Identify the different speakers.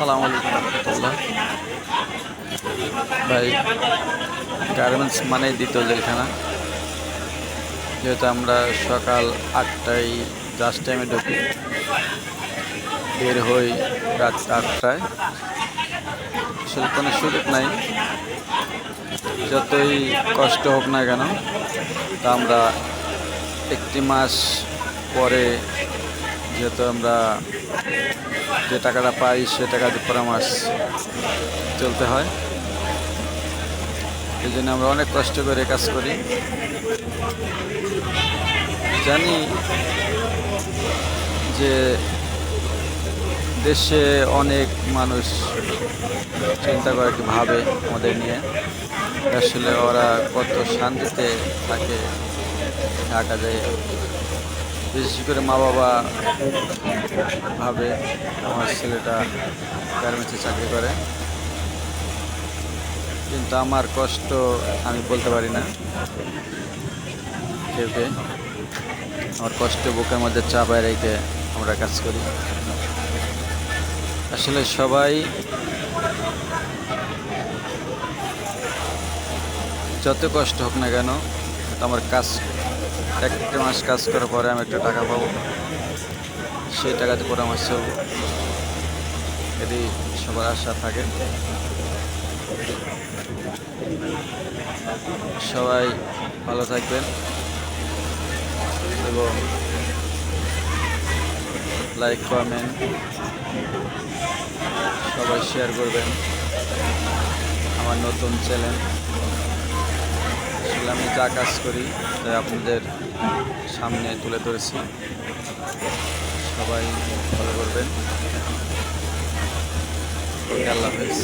Speaker 1: আসসালামু আলাইকুম রহমতুল্লাহ। ভাই, গার্মেন্টস মানে দ্বিতীয় জেলখানা। যেহেতু আমরা সকাল 8টায় জাস্ট টাইমে ঢুকি, বের হই রাত 8টায়। আসলে কোনো সুযোগ নাই, যতই কষ্ট হোক না কেন, তা আমরা একটি মাস পরে, যেহেতু আমরা যে টাকাটা পাই সে টাকা দিয়ে পরে মাস চলতে হয়। এই জন্য আমরা অনেক কষ্ট করে কাজ করি। জানি যে দেশে অনেক মানুষ চিন্তা করে, কি ভাবে আমাদের নিয়ে, আসলে ওরা কত শান্তিতে থাকে ঢাকা যায়। বিশেষ করে মা বাবা ভাবে আমার ছেলেটা গার্মেন্টসে চাকরি করে, কিন্তু আমার কষ্ট আমি বলতে পারি না কেউকে। আমার কষ্ট বুকের মধ্যে চাপায় রেখে আমরা কাজ করি। আসলে সবাই যত কষ্ট হোক না কেন, আমার কাজ একটা মাস কাজ করার পরে আমি একটা টাকা পাবো, সেই টাকাতে পরে আমার চলবো, এটি সবার আশা থাকে। সবাই ভালো থাকবেন এবং লাইক কমেন্ট সবাই শেয়ার করবেন আমার নতুন চ্যানেল। আসলে আমি যা কাজ করি তাই আপনাদের সামনে তুলে ধরেছি। সবাই ফলো করবেন। ওকে, আল্লাহ হাফেজ।